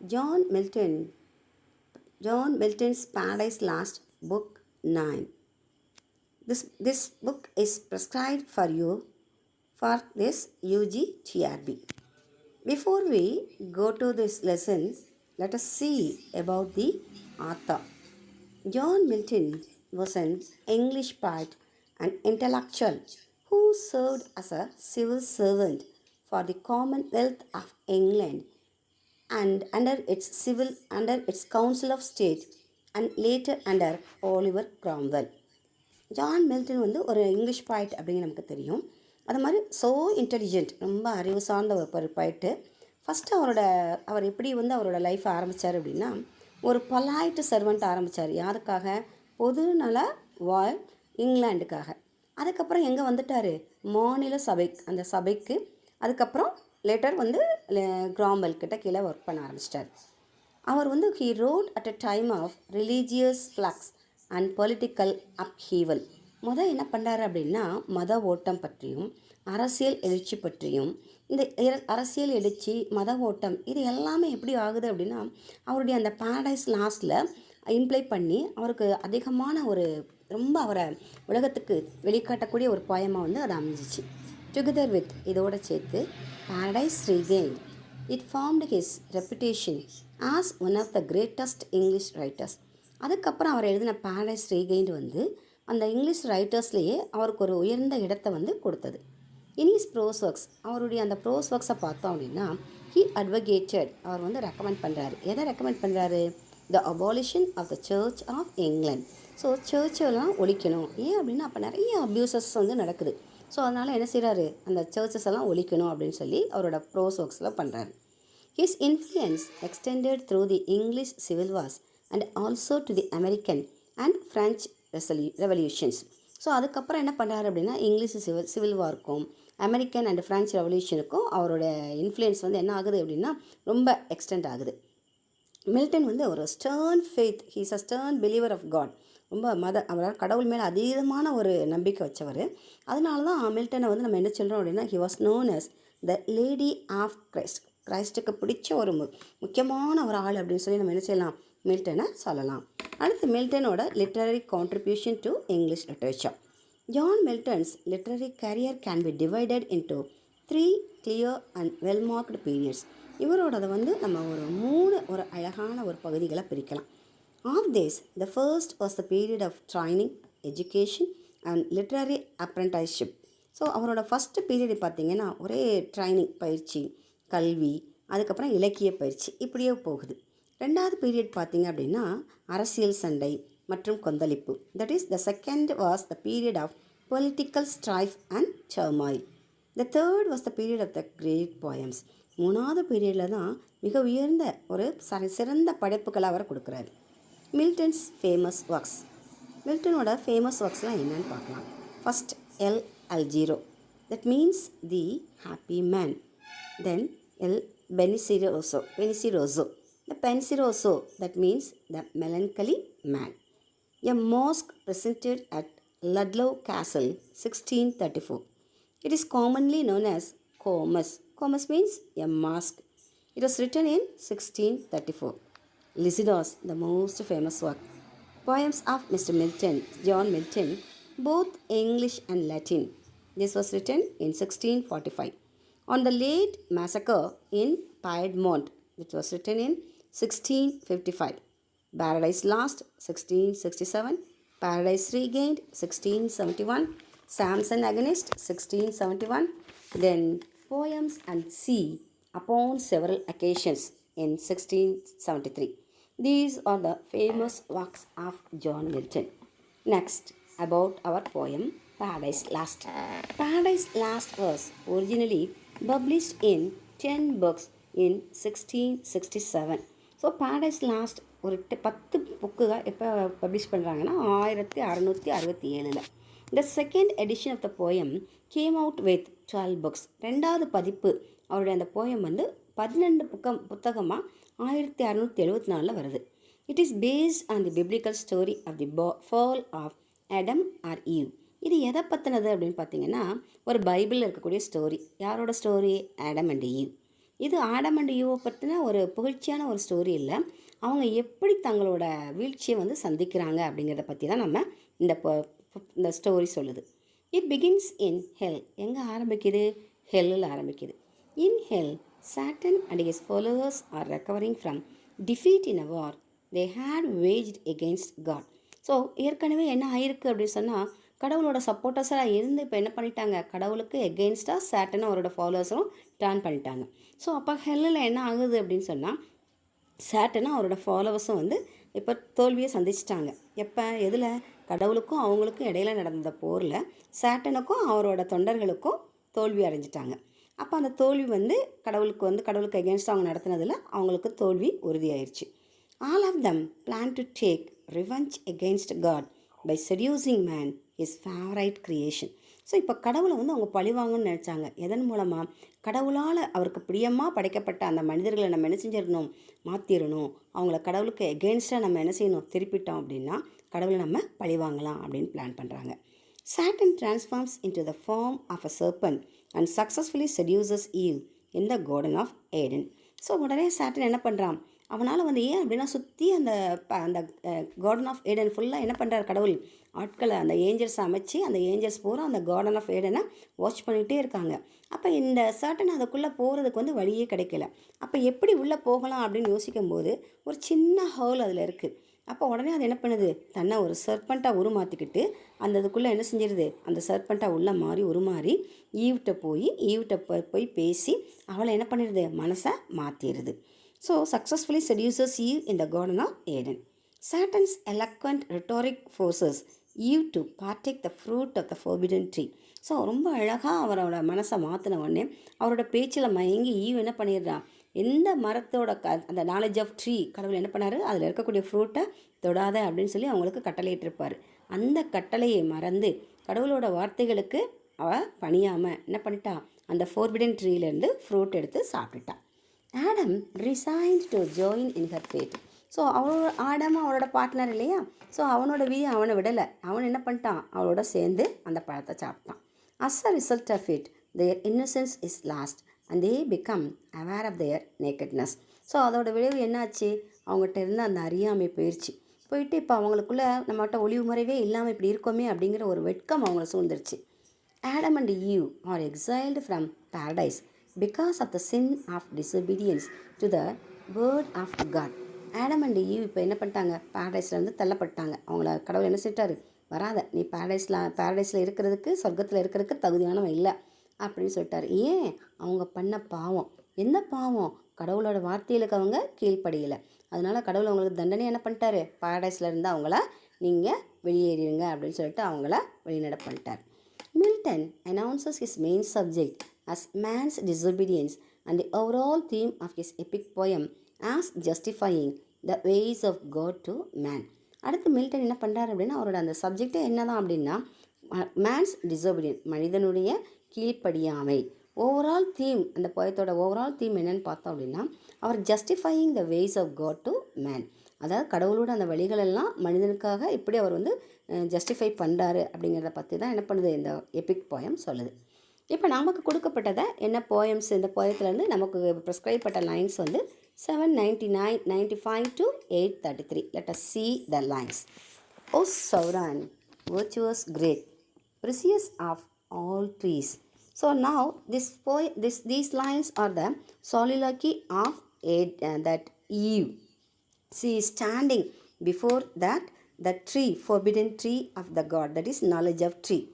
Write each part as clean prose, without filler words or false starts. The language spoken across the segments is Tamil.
John Milton, John Milton's Paradise Lost, Book 9. This book is prescribed for you for this UGTRB. Before we go to this lesson, let us see about the author. John Milton was an English poet and intellectual who served as a civil servant for the Commonwealth of England and under its Council of State and later under Oliver Cromwell. John Milton வந்து ஒரு இங்கிலீஷ் பாய்ட் அப்படிங்க நமக்கு தெரியும். அது மாதிரி இன்டெலிஜென்ட், ரொம்ப அறிவு சார்ந்த ஒரு பாய்ட்டு. ஃபஸ்ட்டு அவர் எப்படி வந்து அவரோட லைஃப்பை ஆரம்பித்தார் அப்படின்னா, ஒரு பொலைட் சர்வெண்ட் ஆரம்பித்தார். யாருக்காக? பொதுநல வாழ் இங்கிலாண்டுக்காக. அதுக்கப்புறம் எங்கே வந்துட்டார்? மாநில சபை, அந்த சபைக்கு. அதுக்கப்புறம் லேட்டர் வந்து கிராம்வெல் கிட்ட கீழே ஒர்க் பண்ண ஆரம்பிச்சிட்டார். அவர் வந்து he wrote at a time of religious flux and political upheaval. என்ன பண்ணுறாரு அப்படின்னா, மத ஓட்டம் பற்றியும் அரசியல் எழுச்சி பற்றியும். இந்த அரசியல் எழுச்சி, மத ஓட்டம், இது எல்லாமே எப்படி ஆகுது அப்படின்னா, அவருடைய அந்த பாரடைஸ் லாஸ்ட்டில் இம்ப்ளை பண்ணி அவருக்கு அதிகமான ரொம்ப அவரை உலகத்துக்கு வெளிக்காட்டக்கூடிய ஒரு போயமாக வந்து அது அமைஞ்சிச்சு. டுகெதர் வித் இதோடு சேர்த்து Paradise Regained, it formed his reputation as one of the greatest English writers. அதுக்கப்புறம் அவர் எழுதின பாரடைஸ் ரீகெயின்ட் வந்து அந்த இங்கிலீஷ் ரைட்டர்ஸ்லேயே அவருக்கு ஒரு உயர்ந்த இடத்தை வந்து கொடுத்தது. இன் ஹிஸ் ப்ரோஸ் ஒர்க்ஸ், அவருடைய அந்த ப்ரோஸ் ஒர்க்ஸை பார்த்தோம் அப்படின்னா, ஹி அட்வொகேட்டட், அவர் வந்து ரெக்கமெண்ட் பண்ணுறாரு. எதை ரெக்கமெண்ட் பண்ணுறாரு? The abolition of the church of England. So சர்ச்செல்லாம் ஒழிக்கணும். ஏன் அப்படின்னா, அப்போ நிறைய அப்யூசஸ் வந்து நடக்குது. ஸோ அதனால் என்ன செய்கிறாரு? அந்த சர்ச்சஸ் எல்லாம் ஒழிக்கணும் அப்படின்னு சொல்லி அவரோட ப்ரோஸ் ஒர்க்ஸில் பண்ணுறாரு. His influence extended through the English Civil Wars and also to the American and French revolutions. So அதுக்கப்புறம் என்ன பண்ணுறாரு அப்படின்னா, இங்கிலீஷ் சிவில் வார்க்கும் அமெரிக்கன் அண்ட் ஃப்ரெஞ்ச் ரெவல்யூஷனுக்கும் அவரோட இன்ஃப்ளூயன்ஸ் வந்து என்ன ஆகுது அப்படின்னா ரொம்ப எக்ஸ்டெண்ட் ஆகுது. மில்டன் வந்து ஒரு stern faith, he's a stern believer of God. ரொம்ப அவரால் கடவுள் மேலே அதீதமான ஒரு நம்பிக்கை வச்சவர். அதனால தான் மில்டனை வந்து நம்ம என்ன சொல்கிறோம் அப்படின்னா, he was known as the lady of Christ. கிரைஸ்டுக்கு பிடிச்ச ஒரு முக்கியமான ஒரு ஆள் அப்படின்னு சொல்லி நம்ம என்ன செய்யலாம்? மில்டனை சொல்லலாம். அடுத்து மில்டனோட literary contribution to English literature. John Milton's literary career can be divided into 3 clear and well marked periods. இவரோடதை வந்து நம்ம ஒரு அழகான ஒரு பகுதிகளை பிரிக்கலாம். Of this the first was the period of training, education and literary apprenticeship. So அவரோட ஃபஸ்ட்டு பீரியடு பார்த்திங்கன்னா ஒரே ட்ரைனிங், பயிற்சி, கல்வி, அதுக்கப்புறம் இலக்கிய பயிற்சி, இப்படியே போகுது. ரெண்டாவது பீரியட் பார்த்திங்க அப்படின்னா அரசியல் சண்டை மற்றும் கொந்தளிப்பு. That is the second was the period of political strife and turmoil. The third was the period of the great poems. மூணாவது பீரியடில் தான் மிக உயர்ந்த ஒரு சிறந்த படைப்புகளை அவர் கொடுக்குறாரு. Milton's famous works. மில்டனோட ஃபேமஸ் ஒர்க்ஸ்லாம் என்னன்னு பார்க்கலாம். First, L'Allegro, that means the happy man. Then Il Penseroso, the pensiroso, that means the melancholy man. A mosque presented at Ludlow Castle, 1634. It is commonly known as Comus. Comus means a mosque. It was written in 1634. Lycidas, the most famous work. Poems of Mr. Milton, John Milton, both English and Latin. This was written in 1645. On the late massacre in Piedmont, which was written in 1655. Paradise Lost, 1667. Paradise Regained, 1671. Samson Agonist, 1671. Then Poems and Sea upon several occasions in 1673. These are the famous works of John Milton. Next, about our poem Paradise Lost. Paradise Lost was originally published in 10 books in 1667. So Paradise Lost ஒரு 10 புக்குகள் எப்போ பப்ளிஷ் பண்ணுறாங்கன்னா 1667. The second edition of the poem came out with 12 books. ரெண்டாவது பதிப்பு அவருடைய அந்த போயம் வந்து 12 புத்தகமாக 1674 வருது. It is based on the biblical story of the fall of Adam or Eve. இது எதை பற்றினது அப்படின்னு பார்த்தீங்கன்னா, ஒரு பைபிளில் இருக்கக்கூடிய ஸ்டோரி. யாரோட ஸ்டோரி? Adam and eve. இது ஆடம் அண்ட் ஈவை பற்றின ஒரு புகழ்ச்சியான ஒரு ஸ்டோரி இல்லை, அவங்க எப்படி தங்களோட வீழ்ச்சியை வந்து சந்திக்கிறாங்க அப்படிங்கிறத பற்றி தான் நம்ம இந்த இந்த ஸ்டோரி சொல்லுது. It begins in hell. எங்கே ஆரம்பிக்குது? ஹெல்லில் ஆரம்பிக்குது. In hell, Satan and his followers are recovering from defeat in a war they had waged against God. So ஏற்கனவே என்ன ஆயிருக்கு அப்படின்னு சொன்னால், கடவுளோட சப்போர்ட்டர்ஸாக இருந்து இப்போ என்ன பண்ணிட்டாங்க, கடவுளுக்கு எகெயின்ஸ்டாக சாட்டன் அவரோட ஃபாலோவர்ஸும் டர்ன் பண்ணிட்டாங்க. ஸோ அப்போ ஹெல்லில் என்ன ஆகுது அப்படின்னு சொன்னால், சாட்டனும் அவரோட ஃபாலோவர்ஸும் வந்து இப்போ தோல்வியை சந்திச்சிட்டாங்க. எப்போ? எதில்? கடவுளுக்கும் அவங்களுக்கும் இடையில நடந்த போரில் சாட்டனுக்கும் அவரோட தொண்டர்களுக்கும் தோல்வி அடைஞ்சிட்டாங்க. அப்போ அந்த தோல்வி வந்து கடவுளுக்கு எகென்ஸ்டாக அவங்க நடத்தினதில் அவங்களுக்கு தோல்வி உறுதியாயிருச்சு. All of them plan to take revenge against God by seducing man his favourite creation. So இப்போ கடவுளை வந்து அவங்க பழிவாங்கன்னு நினச்சாங்க. எதன் மூலமாக? கடவுளால் அவருக்கு பிரியமாக படைக்கப்பட்ட அந்த மனிதர்களை நம்ம என்ன செஞ்சிடணும், மாற்றிடணும். அவங்கள கடவுளுக்கு எகெயின்ஸ்டாக நம்ம என்ன செய்யணும், திருப்பிட்டோம் அப்படின்னா கடவுளை நம்ம பழிவாங்கலாம் அப்படின்னு பிளான் பண்ணுறாங்க. Saturn transforms into the form of a serpent and successfully seduces Eve in the Garden of Eden. So உடனே சாட்டன் என்ன பண்ணுறான், அவனால் வந்து ஏன் அப்படின்னா சுற்றி அந்த அந்த கார்டன் ஆஃப் ஏடன் ஃபுல்லாக என்ன பண்ணுறார் கடவுள், ஆட்களை அந்த ஏஞ்சல்ஸ் அமைச்சு அந்த ஏஞ்சல்ஸ் பூரா அந்த கார்டன் ஆஃப் ஏடனை வாட்ச் பண்ணிகிட்டே இருக்காங்க. அப்போ இந்த சாட்டன் அதுக்குள்ளே போகிறதுக்கு வந்து வழியே கிடைக்கல. அப்போ எப்படி உள்ளே போகலாம் அப்படின்னு யோசிக்கும்போது ஒரு சின்ன ஹோல் அதில் இருக்குது. அப்போ உடனே அது என்ன பண்ணுது, தன்னை ஒரு சர்பண்ட்டாக உருமாற்றிக்கிட்டு அந்த இதுக்குள்ளே என்ன செஞ்சிருது, அந்த சர்பண்ட்டாக உள்ள மாறி உருமாறி ஈவிட்ட போய் பேசி அவளை என்ன பண்ணிடுது, மனசை மாற்றிடுது. So successfully seduces Eve in the garden of Eden. Satan's eloquent rhetoric forces Eve to partake the fruit of the forbidden tree. So ரொம்ப அழகாக அவரோட மனசை மாற்றின உடனே அவரோட பேச்சில் மயங்கி ஈவ் என்ன பண்ணிடுறான், எந்த மரத்தோட அந்த நாலேஜ் ஆஃப் ட்ரீ கடவுள் என்ன பண்ணார், அதில் இருக்கக்கூடிய ஃப்ரூட்டை தொடாத அப்படின்னு சொல்லி அவங்களுக்கு கட்டளையிட்டிருப்பார். அந்த கட்டளையை மறந்து கடவுளோட வார்த்தைகளுக்கு அவள் பணியாமல் என்ன பண்ணிட்டா, அந்த ஃபோர்பிடன் ட்ரீலேருந்து ஃப்ரூட் எடுத்து சாப்பிட்டுட்டா. Adam resigned to join in her fate. So Adam அவளோட பார்ட்னர் இல்லையா, ஸோ அவனோட விதி அவனை விடலை. அவன் என்ன பண்ணிட்டான், அவளோட சேர்ந்து அந்த பழத்தை சாப்பிட்டான். As a result of it their innocence is lost and they become aware of their nakedness. ஸோ அதோட விளைவு என்னாச்சு, அவங்ககிட்ட இருந்து அந்த அறியாமை போயிட்டு இப்போ அவங்களுக்குள்ள நம்மகிட்ட ஒளிவு முறைவே இல்லாமல் இப்படி இருக்கோமே அப்படிங்கிற ஒரு வெட்கம் அவங்கள சூழ்ந்துருச்சு. Adam and Eve are exiled from paradise because of the sin of disobedience to the word of God. Adam and eve இப்போ என்ன பண்ணிட்டாங்க, பேரடைஸில் வந்து தள்ளப்பட்டாங்க. அவங்கள கடவுள் என்ன செஞ்சிட்டாரு, வராத நீ பேரடைஸில் இருக்கிறதுக்கு, சொர்க்கத்தில் இருக்கிறதுக்கு தகுதியானவன் இல்லை அப்படின்னு சொல்லிட்டார். ஏன்? அவங்க பண்ண பாவம். என்ன பாவம்? கடவுளோட வார்த்தைகளுக்கு அவங்க கீழ்ப்படியலை. அதனால் கடவுள் அவங்களுக்கு தண்டனை என்ன பண்ணிட்டாரு, பாரடைஸில் இருந்து அவங்கள நீங்கள் வெளியேறிடுங்க அப்படின்னு சொல்லிட்டு அவங்கள வெளிநட பண்ணிட்டார். Milton announces his main subject as man's disobedience and the overall theme of his epic poem as justifying the ways of God to man. அடுத்து மில்டன் என்ன பண்ணுறாரு அப்படின்னா, அவரோட அந்த சப்ஜெக்டே என்ன தான் அப்படின்னா, மேன்ஸ் டிசோபீடியன்ட், மனிதனுடைய கீழ்ப்படியாமை. ஓவரால் தீம், அந்த போயத்தோட ஓவரால் தீம் என்னென்னு பார்த்தோம் அப்படின்னா, அவர் justifying the ways of God to man. அதாவது கடவுளோட அந்த வழிகளெல்லாம் மனிதனுக்காக இப்படி அவர் வந்து ஜஸ்டிஃபை பண்ணுறாரு அப்படிங்கிறத பற்றி தான் என்ன பண்ணுது இந்த எபிக் போயம் சொல்லுது. இப்போ நமக்கு கொடுக்கப்பட்டதை என்ன போயம்ஸ், இந்த போயத்துலேருந்து நமக்கு ப்ரிஸ்கிரைப் பட்ட லைன்ஸ் வந்து 799, 95 to 833. Let us see the lines. O sovereign, virtuous, great, precious of all trees. So now these lines are the soliloquy of that Eve. She is standing before the tree, forbidden tree of the God, that is knowledge of tree.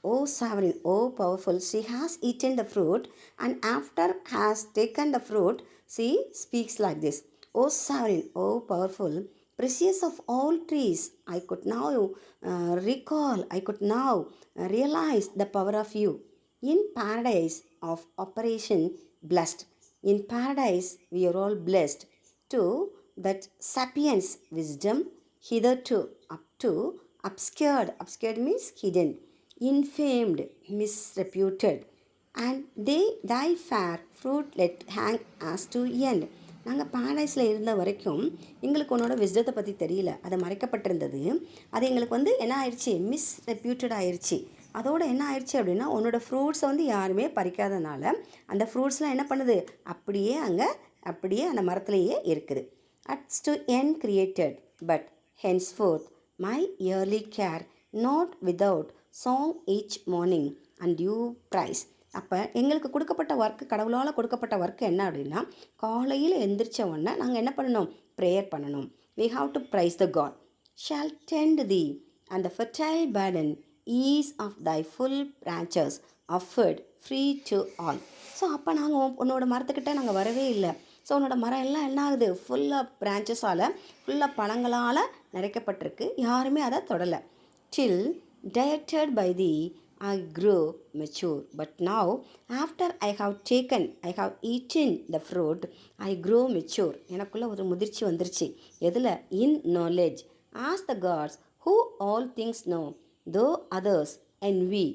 O sovereign, O powerful, she has eaten the fruit, and after has taken the fruit, she speaks like this. O sovereign, O powerful, precious of all trees, I could now realize the power of you. In paradise of operation blessed, in paradise we are all blessed, to that sapiens wisdom hitherto up to obscured means hidden, infamed, misreputed, and thy fair fruit let hang as to end. நாங்கள் பேரடைஸில் இருந்த வரைக்கும் எங்களுக்கு உன்னோட விஸ்டத்தை பற்றி தெரியல, அது மறைக்கப்பட்டிருந்தது. அது எங்களுக்கு வந்து என்ன ஆயிடுச்சு, மிஸ்ரெப்யூட்டட் ஆயிடுச்சு. அதோட என்ன ஆயிடுச்சு அப்படின்னா உன்னோட ஃப்ரூட்ஸை வந்து யாருமே பறிக்காதனால அந்த ஃப்ரூட்ஸ்லாம் என்ன பண்ணுது அப்படியே அந்த மரத்துலேயே இருக்குது. Adds to an created but henceforth my early care not without song each morning and due praise. அப்போ எங்களுக்கு கொடுக்கப்பட்ட ஒர்க்கு, கடவுளால் கொடுக்கப்பட்ட ஒர்க்கு என்ன அப்படின்னா, காலையில் எந்திரிச்ச உடனே நாங்கள் என்ன பண்ணணும்? ப்ரேயர் பண்ணணும். We have to praise the God. Shall tend thee, and the fertile burden ease of thy full branches offered free to all. So அப்போ நாங்கள் உன்னோட மரத்துக்கிட்ட நாங்கள் வரவே இல்லை. ஸோ உன்னோட மரம் எல்லாம் என்ன ஆகுது? ஃபுல்லாக பிரான்ச்சஸால், ஃபுல்லாக பழங்களால் நிறைக்கப்பட்டிருக்கு. யாருமே அதை தொடலை. Till dieted by thee I grew mature, but now after I have eaten the fruit, I grow mature. எனக்குள்ள ஒரு முதிர்ச்சி வந்துருச்சு. எதில்? In knowledge. Ask the gods who all things know, though others envy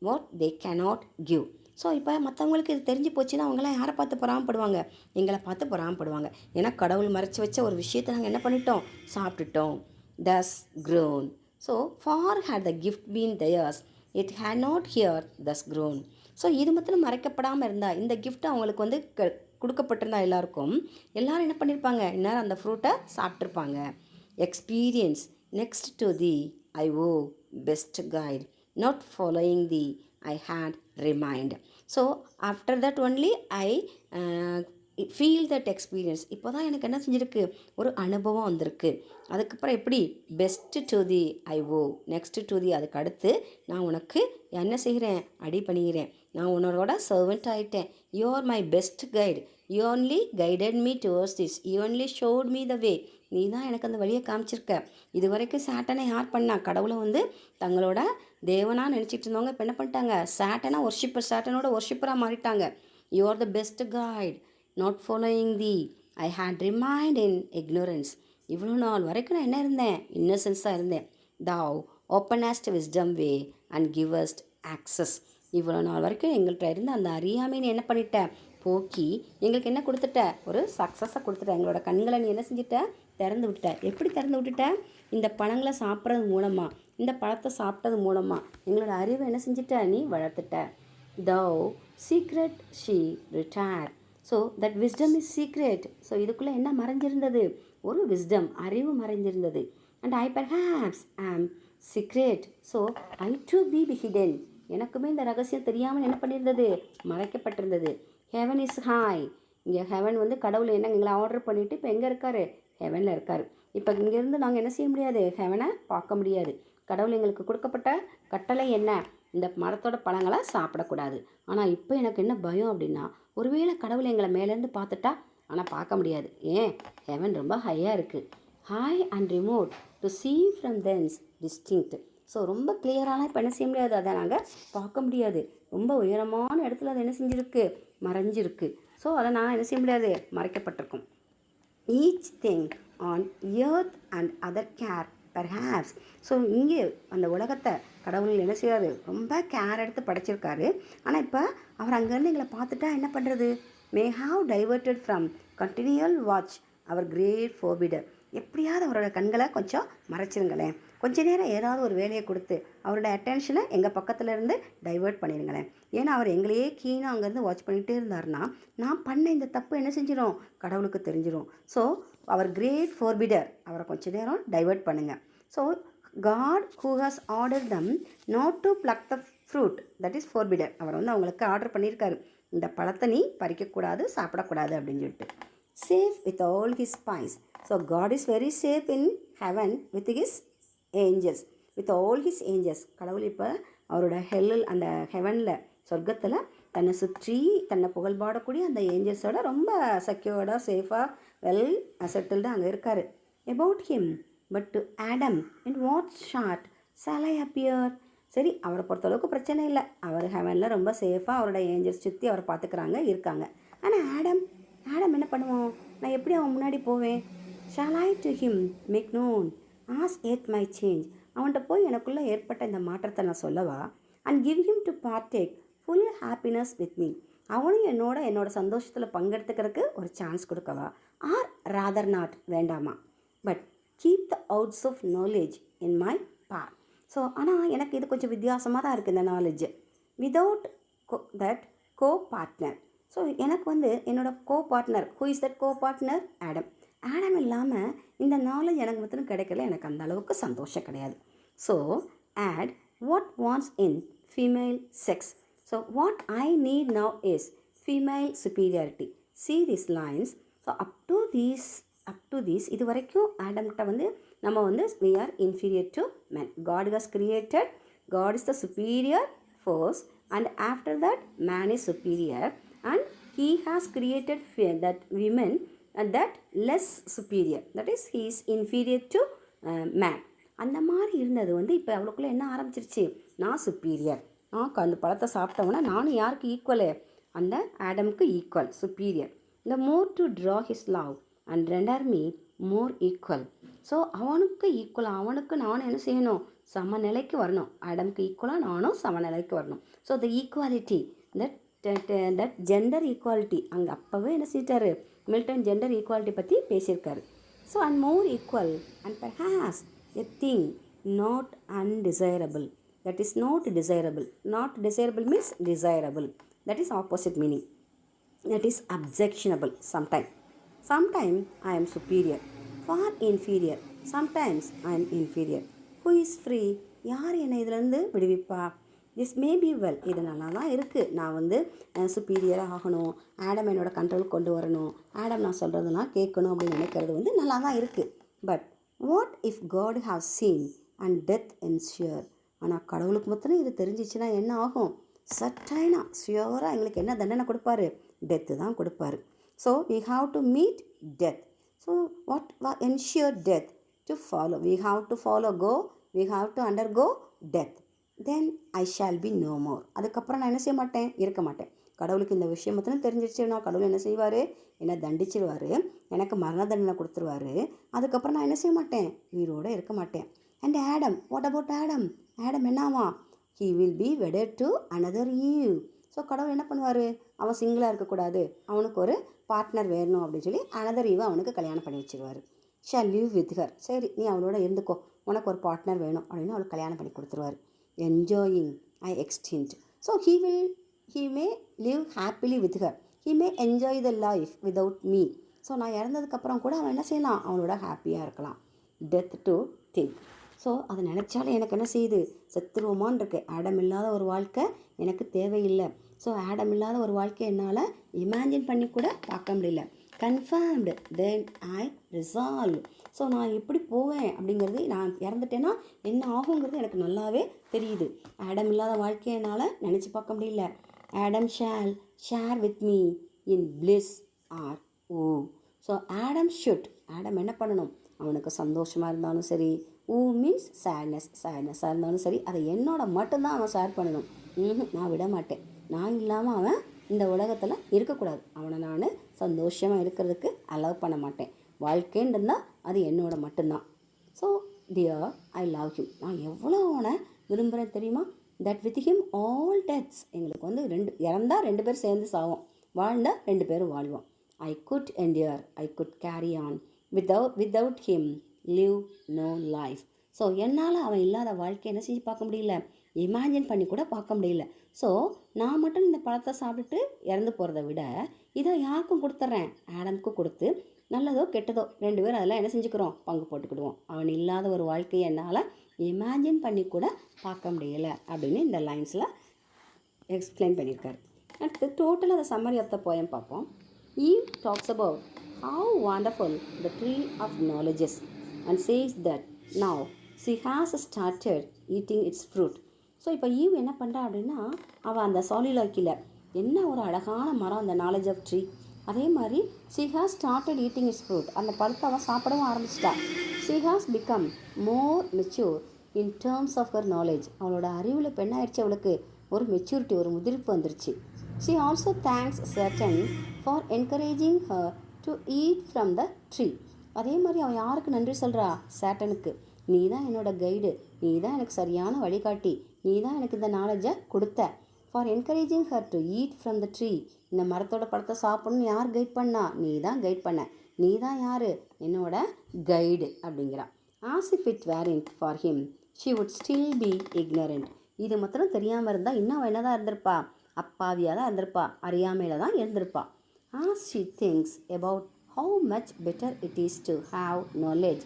what they cannot give. So இப்போ மற்றவங்களுக்கு இது தெரிஞ்சு போச்சுன்னா அவங்களாம் யாரை பார்த்து பொறாமப்படுவாங்க? எங்களை பார்த்து பொறாமப்படுவாங்க. ஏன்னா கடவுள் மறைச்சி வச்ச ஒரு விஷயத்தை நாங்கள் என்ன பண்ணிட்டோம்? சாப்பிட்டுட்டோம். Thus grown. So far had the gift been theirs, it had not here thus grown. So இது மட்டும் மறைக்கப்படாமல் இருந்தால், இந்த கிஃப்ட் அவங்களுக்கு வந்து கொடுக்கப்பட்டிருந்தா எல்லாரும் என்ன பண்ணியிருப்பாங்க? இந்நேரம் அந்த ஃப்ரூட்டை சாப்பிட்ருப்பாங்க. Experience next to thee I owe best guide, not following thee I had remind. So after that only I feel that experience. இப்போ தான் எனக்கு என்ன செஞ்சுருக்கு? ஒரு அனுபவம் வந்திருக்கு. அதுக்கப்புறம் எப்படி? Best to thee I owe, next to thee, அதுக்கு அடுத்து நான் உனக்கு என்ன செய்கிறேன்? அடி பண்ணிக்கிறேன். நான் உன்னோட சர்வெண்ட் ஆகிட்டேன். You are my best guide. You only guided me towards this. You only showed me the way. நீ தான் எனக்கு அந்த வழியை காமிச்சிருக்க. இது வரைக்கும் சாட்டனை யார் பண்ணா? கடவுளை வந்து தங்களோட தேவனாக நினச்சிட்டு இருந்தவங்க இப்போ என்ன பண்ணிட்டாங்க? சாட்டனோட ஒர்ஷிப்பராக மாறிட்டாங்க. You are the best guide, not following thee I had remained in ignorance. இவ்வளோ நாள் வரைக்கும் நான் என்ன இருந்தேன்? இன்னசென்ஸாக இருந்தேன். Thou openest wisdom way and givest access. இவ்வளோ நாள் வரைக்கும் எங்கள்கிட்ட இருந்த அந்த அறியாமைன்னு என்ன பண்ணிட்ட? போக்கி எங்களுக்கு என்ன கொடுத்துட்ட? ஒரு சக்ஸஸை கொடுத்துட்ட. எங்களோட கண்களை நீ என்ன செஞ்சுட்ட? திறந்து விட்டுட்ட. எப்படி திறந்து விட்டுட்ட? இந்த பழங்களை சாப்பிட்றது மூலமாக, இந்த பழத்தை சாப்பிட்டது மூலமாக எங்களோட அறிவை என்ன செஞ்சுட்ட? நீ வளர்த்துட்ட. Thou secret she retired. So that wisdom is secret. So இதுக்குள்ளே என்ன மறைஞ்சிருந்தது? ஒரு விஸ்டம், அறிவு மறைஞ்சிருந்தது. And I perhaps am secret. So I to be hidden. எனக்குமே இந்த ரகசியம் தெரியாமல் என்ன பண்ணியிருந்தது? மறைக்கப்பட்டிருந்தது. Heaven is high. இங்கே ஹெவன் வந்து கடவுள் என்ன எங்களை ஆர்டர் பண்ணிவிட்டு இப்போ எங்கே இருக்கார்? ஹெவனில் இருக்கார். இப்போ இங்கேருந்து நாங்கள் என்ன செய்ய முடியாது? ஹெவனை பார்க்க முடியாது. கடவுள் எங்களுக்கு கொடுக்கப்பட்ட கட்டளை என்ன? இந்த மரத்தோட பழங்களை சாப்பிடக்கூடாது. ஆனால் இப்போ எனக்கு என்ன பயம் அப்படின்னா, ஒருவேளை கடவுள் எங்களை மேலேருந்து பார்த்துட்டா? ஆனால் பார்க்க முடியாது. ஏன்? ஹெவன் ரொம்ப ஹையாக இருக்குது. High and remote to see from thence distinct. So ரொம்ப கிளியராலாம் இப்போ என்ன செய்ய முடியாது? அதை நாங்கள் பார்க்க முடியாது. ரொம்ப உயரமான இடத்துல அதை என்ன செஞ்சுருக்கு? மறைஞ்சிருக்கு. ஸோ அதை நான் என்ன செய்ய முடியாது? மறைக்கப்பட்டிருக்கும். Each thing on earth and other care perhaps. So இங்கே அந்த உலகத்தை கடவுள் என்ன செய்வார்? ரொம்ப கேர் எடுத்து படைச்சிருக்காரு. ஆனால் இப்போ அவர் அங்கேருந்து எங்களை பார்த்துட்டா என்ன பண்ணுறது? May have diverted from continual watch our great forbidder. எப்படியாவது அவரோட கண்களை கொஞ்சம் மறைச்சிருங்களேன். கொஞ்ச நேரம் ஏதாவது ஒரு வேலையை கொடுத்து அவரோட அட்டென்ஷனை எங்கள் பக்கத்தில் இருந்து டைவெர்ட் பண்ணிடுங்களேன். ஏன்னா அவர் எங்களையே கீழே அங்கேருந்து வாட்ச் பண்ணிகிட்டே இருந்தார்னா நான் பண்ண இந்த தப்பு என்ன செஞ்சிடும்? கடவுளுக்கு தெரிஞ்சிடும். ஸோ அவர் கிரேட் ஃபோர்பிடர், அவரை கொஞ்ச நேரம் டைவெர்ட் பண்ணுங்கள். So God who has ordered them not to pluck the fruit that is forbidden. அவர் வந்து அவங்களுக்கு ஆர்டர் பண்ணியிருக்காரு, இந்த பழத்தை நீ பறிக்கக்கூடாது, சாப்பிடக்கூடாது அப்படின்னு சொல்லிட்டு. Safe with all his spies. So God is very safe in heaven with his angels, with all his angels. கடவுள் இப்போ அவரோட ஹெல்லில், அந்த ஹெவனில், சொர்க்கத்தில் தன்னை சுற்றி தன்னை புகழ்பாடக்கூடிய அந்த ஏஞ்சல்ஸோட ரொம்ப செக்யூர்டாக, சேஃபாக, வெல் செட்டில்டாக அங்கே இருக்கார். About him but to Adam in what short shall I appear? சரி, அவரை பொறுத்தளவுக்கு பிரச்சனை இல்லை. அவர் ஹெவனில் ரொம்ப சேஃபாக அவரோட ஏஞ்சல்ஸ் சுற்றி அவரை பார்த்துக்கிறாங்க, இருக்காங்க. ஆனால் ஆடம் என்ன பண்ணுவோம்? நான் எப்படி அவன் முன்னாடி போவேன்? shall I to him make known as yet my change? அவன்கிட்ட போய் எனக்குள்ளே ஏற்பட்ட இந்த மாற்றத்தை நான் சொல்லவா? and give him to partake full happiness with me. அவனும் என்னோட சந்தோஷத்தில் பங்கெடுத்துக்கிறதுக்கு ஒரு சான்ஸ் கொடுக்கவா? ஆர் ராதர் நாட், வேண்டாமா? But keep the outs of knowledge in my path. So ஆனால் எனக்கு இது கொஞ்சம் வித்தியாசமாக தான் இருக்குது இந்த knowledge. Without that co partner. So எனக்கு வந்து என்னோட co partner, who is that co partner? Adam. Adam இல்லாமல் இந்த நாலேஜ் எனக்கு மட்டும் கிடைக்கல, எனக்கு அந்த அளவுக்கு சந்தோஷம் கிடையாது. So add what wants in female sex. So what I need now is female superiority. See these lines. So up to these இது வரைக்கும் ஆடம்கிட்ட வந்து நம்ம வந்து we are inferior to men. God has created, God is the superior force, and after that man is superior, and he has created that women and that less superior, that is he is inferior to man. அந்த மாதிரி இருந்தது வந்து இப்போ அவளுக்குள்ளே என்ன ஆரம்பிச்சிருச்சு, நான் சுப்பீரியர், நான் அந்த பழத்தை சாப்பிட்டவொன்னே நானும் யாருக்கு ஈக்குவலு, அந்த ஆடம்க்கு ஈக்குவல், சுப்பீரியர். இந்த more to draw his love and render me more equal. So அவனுக்கு ஈக்குவலாக, அவனுக்கு நானும் என்ன செய்யணும், சமநிலைக்கு வரணும். ஆடம்க்கு ஈக்குவலாக நானும் சமநிலைக்கு வரணும். So the equality, that gender equality, அங்கே அப்போவே என்ன செய்யிட்டாரு, மில்டன் ஜெண்டர் ஈக்குவாலிட்டி பற்றி பேசியிருக்காரு. So and more equal and perhaps a thing not undesirable. That is not desirable. Not desirable means desirable. That is opposite meaning. That is objectionable sometime. Sometime I am superior, far inferior. Sometimes I am inferior. Who is free? யார் என்னை இதிலேருந்து விடுவிப்பா? This may be well. இது நல்லா தான் இருக்குது. நான் வந்து சுப்பீரியராக ஆகணும், ஆடம் என்னோட கண்ட்ரோல் கொண்டு வரணும், ஆடம் நான் சொல்கிறதெல்லாம் கேட்கணும் அப்படின்னு நினைக்கிறது வந்து நல்லா தான் இருக்குது. But what if God have seen and death ensue. ஆனால் கடவுளுக்கு மொத்தம் இது தெரிஞ்சிச்சுன்னா என்ன ஆகும்? சர்டைனா ஷியோராக எங்களுக்கு என்ன தண்டனை கொடுப்பாரு? டெத்து தான் கொடுப்பாரு. So we have to meet death. So what ensue death to follow. We have to follow go, we have to undergo death. Then I shall be no more. அதுக்கப்புறம் நான் என்ன செய்ய மாட்டேன், இருக்க மாட்டேன். கடவுளுக்கு இந்த விஷயம் மட்டும் தெரிஞ்சிருச்சுன்னா கடவுள் என்ன செய்வார், என்னை தண்டிச்சிருவார், எனக்கு மரண தண்டனை கொடுத்துருவாரு. அதுக்கப்புறம் நான் என்ன செய்ய மாட்டேன், உயிரோடு இருக்க மாட்டேன். And Adam, what about Adam? Adam என்னவா? he will be wedded to another Eve. So கடவுள் என்ன பண்ணுவார், அவன் சிங்கிளாக இருக்கக்கூடாது, அவனுக்கு ஒரு பார்ட்னர் வேணும் அப்படின்னு சொல்லி another Eve அவனுக்கு கல்யாணம் பண்ணி வச்சிருவார். shall live with her. சரி நீ அவளோட இருந்துக்கோ, உனக்கு ஒரு பார்ட்னர் வேணும் அப்படின்னு அவளுக்கு கல்யாணம் பண்ணி கொடுத்துருவார். enjoying I extinct. So he may live happily with her. he may enjoy the life without me. So நான் இறந்ததுக்கப்புறம் கூட அவன் என்ன செய்யலாம், அவனோட ஹாப்பியாக இருக்கலாம். death to think. ஸோ அதை நினச்சாலே எனக்கு என்ன செய்யுது, செத்துருவோமான்னு இருக்குது. ஆடம் இல்லாத ஒரு வாழ்க்கை எனக்கு தேவையில்லை. ஸோ ஆடம் இல்லாத ஒரு வாழ்க்கை என்னால் இமேஜின் பண்ணி கூட பார்க்க முடியல. கன்ஃபார்ம்டு தென் ஐ ரிசால்வ். ஸோ நான் எப்படி போவேன் அப்படிங்கிறது, நான் இறந்துட்டேன்னா என்ன ஆகுங்கிறது எனக்கு நல்லாவே தெரியுது. ஆடம் இல்லாத வாழ்க்கையை என்னால் நினச்சி பார்க்க முடியல. Adam shall share with me in bliss or woe. So Adam should, Adam என்ன பண்ணணும், அவனுக்கு சந்தோஷமாக இருந்தாலும் சரி, மீன்ஸ் சேட்னஸாக இருந்தாலும் சரி, அதை என்னோட மட்டும்தான் அவன் ஷேர் பண்ணணும். நான் விட மாட்டேன். நான் இல்லாமல் அவன் இந்த உலகத்தில் இருக்கக்கூடாது. அவனை நான் சந்தோஷமாக இருக்கிறதுக்கு அலோவ் பண்ண மாட்டேன். வாழ்க்கைன்றதுனா அது என்னோட மட்டும்தான். So dear I love him. நான் எவ்வளோ அவனை விரும்புகிறேன் தெரியுமா? That with him all deaths. எங்களுக்கு வந்து இறந்தால் 2 பேர் சேர்ந்து சாவோம், வாழ்ந்தால் 2 பேரும் வாழ்வோம். I could endure, I could carry on without him live no life. So என்னால் அவன் இல்லாத வாழ்க்கையை என்ன செஞ்சு பார்க்க முடியல, இமேஜின் பண்ணி கூட பார்க்க முடியல. ஸோ நான் மட்டும் இந்த பழத்தை சாப்பிட்டுட்டு இறந்து போகிறத விட இதை யாருக்கும் கொடுத்துட்றேன், ஆடம்க்கு கொடுத்து நல்லதோ கெட்டதோ 2 பேரும் அதெல்லாம் என்ன செஞ்சுக்கிறோம், பங்கு போட்டுக்கிடுவோம். அவன் இல்லாத ஒரு வாழ்க்கையை என்னால் இமேஜின் பண்ணி கூட பார்க்க முடியலை அப்படின்னு இந்த லைன்ஸில் எக்ஸ்பிளைன் பண்ணியிருக்காரு. அடுத்து டோட்டலாக அந்த சம்மரி ஆஃப் த போயம் பார்ப்போம். Eve talks about how wonderful the tree of knowledge is and says that now she has started eating its fruit. So இப்போ ஈவ் என்ன பண்ணுறா அப்படின்னா, அவள் அந்த சாலிலாக்கியில் என்ன ஒரு அழகான மரம் அந்த நாலேஜ் ஆஃப் ட்ரீ, அதே மாதிரி she has started eating its fruit, அந்த பழத்தை அவள் சாப்பிடவும் ஆரம்பிச்சிட்டா. she has become more mature in terms of her knowledge. அவளோட அறிவில் இப்போ என்ன ஆயிடுச்சு, அவளுக்கு ஒரு மெச்சூரிட்டி, ஒரு முதிர்ப்பு வந்துருச்சு. she also thanks Satan for encouraging her to eat from the tree. அதே மாதிரி அவன் யாருக்கு நன்றி சொல்கிறா, சேட்டனுக்கு. நீ தான் என்னோட கைடு, நீ தான் எனக்கு சரியான வழிகாட்டி, நீ தான் எனக்கு இந்த நாலேஜை கொடுத்த. For encouraging her to eat from the tree. இந்த மரத்தோட பழத்தை சாப்பிடணும்னு யார் கைட் பண்ணா, நீ தான் கைட் பண்ண, நீ தான் யார், என்னோட கைடு அப்படிங்கிறா. As if it were in for him she would still be ignorant. இது மாத்திரம் தெரியாமல் இருந்தால் இன்னும் அவள் என்ன தான் இருந்திருப்பா, அப்பாவியாக தான் இருந்திருப்பா, அறியாமையில் தான் இருந்திருப்பா. As she thinks about how much better it is to have knowledge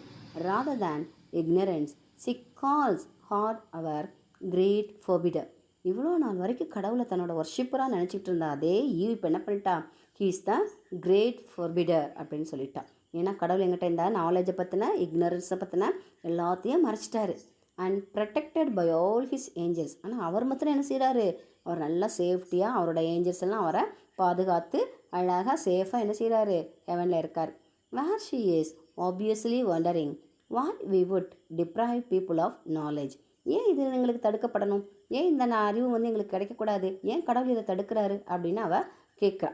rather than ignorance, she calls her our great forbidder. இவ்வளோ நாள் வரைக்கும் கடவுளை தன்னோட வர்ஷிப்பராக நினச்சிக்கிட்டு இருந்தா அதே இப்போ என்ன பண்ணிட்டா, ஹீ இஸ் த கிரேட் ஃபோர்பிடர் அப்படின்னு சொல்லிட்டா. ஏன்னா கடவுள் எங்கிட்ட இந்த நாலேஜை பற்றின இக்னரன்ஸை பற்றின எல்லாத்தையும் மறைச்சிட்டாரு. And protected by all his angels. ஆனால் அவர் மாத்திரம் என்ன செய்கிறாரு, அவர் நல்லா சேஃப்டியாக அவரோட ஏஞ்சல்ஸ் எல்லாம் அவரை பாதுகாத்து அழகாக சேஃபாக என்ன செய்கிறாரு, ஹெவனில் இருக்கார். Where she is obviously wondering what we would deprive people of knowledge. ஏன் இது எங்களுக்கு தடுக்கப்படணும், ஏன் இந்த அறிவு எங்களுக்கு கிடைக்கக்கூடாது, ஏன் கடவுள் இதை தடுக்கிறாரு அப்படின்னு அவள் கேட்குறா.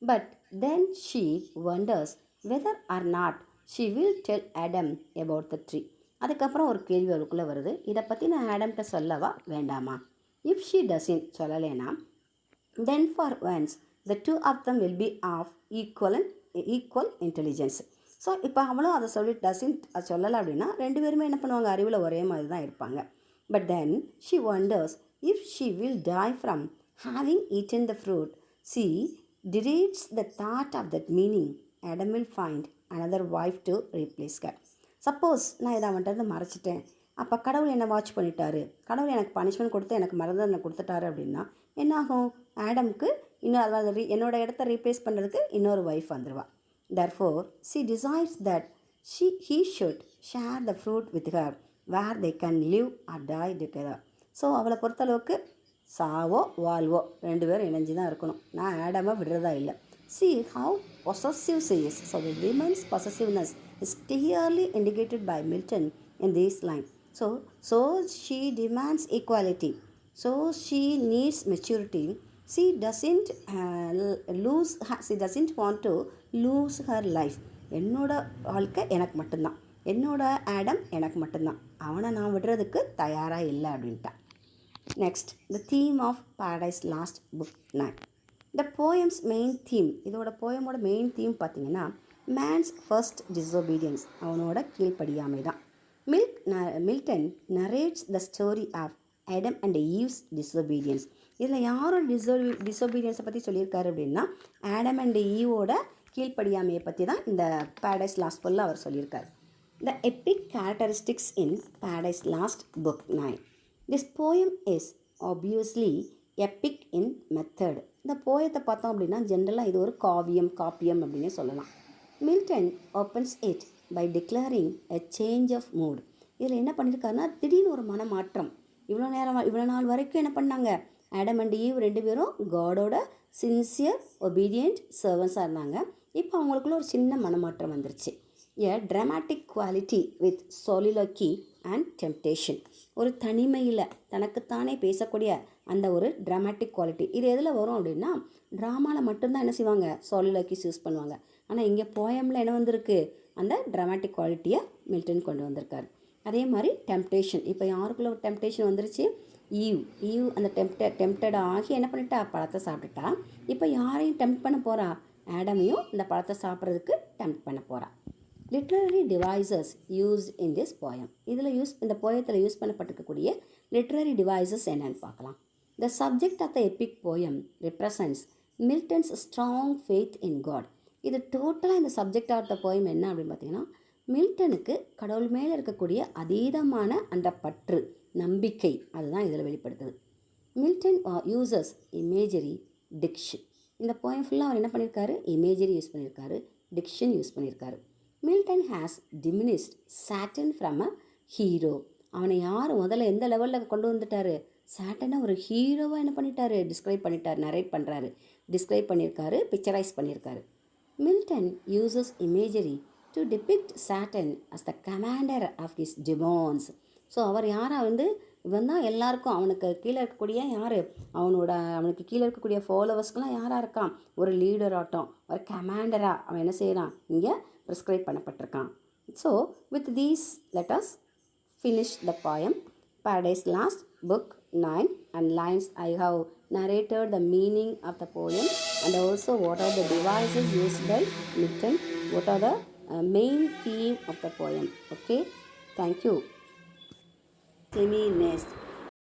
But then she wonders whether or not she will tell Adam about the tree. அதுக்கப்புறம் ஒரு கேள்வி அவளுக்குள்ளே வருது, இதை பற்றி நான் ஆடம்கிட்ட சொல்லவா வேண்டாமா. இஃப் ஷீ டசின் சொல்லலைன்னா then for once the two of them will be of equal intelligence. So இப்போ அவளும் அதை சொல்லி டசின் அது சொல்லலை அப்படின்னா ரெண்டு பேருமே என்ன பண்ணுவாங்க, அறிவில் ஒரே மாதிரி தான் இருப்பாங்க. But then she wonders if she will die from having eaten the fruit. She dreads the thought of that meaning. Adam will find another wife to replace her. Suppose நான் இதை அவன்கிட்ட மறைச்சிட்டேன், அப்போ கடவுள் என்னை வாட்ச் பண்ணிட்டாரு, கடவுள் எனக்கு பனிஷ்மெண்ட் கொடுத்து எனக்கு மறந்து கொடுத்துட்டாரு அப்படின்னா என்னாகும், ஆடமுக்கு இன்னும் அதாவது என்னோட இடத்த ரீப்ளேஸ் பண்ணுறதுக்கு இன்னொரு ஒய்ஃப் வந்துடுவா. Therefore she decides that he should share the fruit with her where they can live or die together. So அவளை பொறுத்தளவுக்கு சாவோ வாழ்வோ ரெண்டு பேரும் இணைஞ்சு தான் இருக்கணும், நான் ஆடாமல் விடுறதா இல்லை. See how possessive she is. So the woman's possessiveness is clearly indicated by Milton in this line. So she demands equality. So she needs maturity. She doesn't want to lose her life. என்னோட வாழ்க்கை எனக்கு மட்டும்தான், என்னோட ஆடம் எனக்கு மட்டும்தான், அவனை நான் விடுறதுக்கு தயாராக இல்லை அப்படின்ட்டா. Next the theme of Paradise Lost book 9. The poem's main theme, இதோட போயமோட மெயின் தீம் பார்த்தீங்கன்னா மேன்ஸ் ஃபர்ஸ்ட் டிஸோபீடியன்ஸ், அவனோட கீழ்ப்படியாமை தான். Milton narrates the story of Adam and Eve's disobedience. இதில் யாரோட டிஸோபீடியன்ஸை பற்றி சொல்லியிருக்காரு அப்படின்னா ஆடம் அண்ட் ஈவோட கீழ்ப்படியாமையை பற்றி தான் இந்த பாரடைஸ் லாஸ்ட் ஃபுல்லாக அவர் சொல்லியிருக்காரு. The epic characteristics in Paradise Lost Book 9. This poem is obviously epic in method. இந்த போயத்தை பார்த்தோம் அப்படின்னா ஜென்ரலாக இது ஒரு காப்பியம் அப்படின்னே சொல்லலாம். Milton opens it by declaring a change of mood. இதில் என்ன பண்ணியிருக்காருன்னா திடீர்னு ஒரு மனமாற்றம். இவ்வளோ நாள் வரைக்கும் என்ன பண்ணாங்க, ஆடம் அண்ட் ஈவ் ரெண்டு பேரும் காடோட சின்சியர் ஒபீடியன்ட் சர்வன்ஸாக இருந்தாங்க. இப்போ அவங்களுக்குள்ள ஒரு சின்ன மனமாற்றம் வந்துருச்சு. A dramatic quality with soliloquy and temptation. ஒரு தனிமையில் தனக்குத்தானே பேசக்கூடிய அந்த ஒரு ட்ராமாட்டிக் குவாலிட்டி இது எதில் வரும் அப்படின்னா ட்ராமாவில் மட்டும்தான் என்ன செய்வாங்க, soliloquies யூஸ் பண்ணுவாங்க. ஆனால் இங்கே போயமில் என்ன வந்திருக்கு, அந்த ட்ராமாட்டிக் குவாலிட்டியை மில்டன் கொண்டு வந்திருக்காரு. அதே மாதிரி டெம்ப்டேஷன், இப்போ யாருக்குள்ள ஒரு டெம்ப்டேஷன் வந்துருச்சு, ஈவ் அந்த டெம்ப்டட் ஆகி என்ன பண்ணிட்டா, பழத்தை சாப்பிட்டுட்டா. இப்போ யாரையும் டெம்ப்ட் பண்ண போகிறா, ஆடமையும் இந்த பழத்தை சாப்பிட்றதுக்கு டெம்ப்ட் பண்ண போகிறா. Literary devices used in this poem. இந்த போயத்தில் யூஸ் பண்ணப்பட்டிருக்கக்கூடிய லிட்ரரி டிவைசஸ் என்னன்னு பார்க்கலாம். The subject of the epic poem represents Milton's strong faith in God. இது டோட்டலாக இந்த சப்ஜெக்ட் ஆஃப் த போயம் என்ன அப்படின்னு பார்த்தீங்கன்னா மில்டனுக்கு கடவுள் மேலே இருக்கக்கூடிய அதீதமான அந்த பற்று நம்பிக்கை அதுதான் இதில் வெளிப்படுத்துது. Milton uses imagery diction. இந்த போயம் ஃபுல்லாக அவர் என்ன பண்ணியிருக்காரு, இமேஜரி யூஸ் பண்ணியிருக்காரு, டிக்ஷன் யூஸ் பண்ணியிருக்காரு. Milton has diminished Satan from a hero. அவனை யார் முதல்ல எந்த லெவலில் கொண்டு வந்துட்டாரு, சாட்டனை ஒரு ஹீரோவாக என்ன பண்ணிட்டாரு, நரேட் பண்ணுறாரு, டிஸ்கிரைப் பண்ணியிருக்காரு, பிக்சரைஸ் பண்ணியிருக்காரு. Milton uses imagery to depict Satan as the commander of his demons. So அவர் யாராக இவன் தான் எல்லாருக்கும் அவனுக்கு கீழே இருக்கக்கூடிய அவனுக்கு கீழே இருக்கக்கூடிய ஃபாலோவர்ஸ்க்கெலாம் யாராக இருக்கான், ஒரு லீடர் ஆட்டம், ஒரு கமாண்டராக அவன் என்ன செய்கிறான், இங்கே ப்ரிஸ்கிரைப் பண்ணப்பட்டிருக்கான். So with these let us finish the poem Paradise Lost Book 9 and lines. I have narrated the meaning of the poem and also what are the devices used by Milton, what are the main theme of the poem. Okay, thank you. semi nest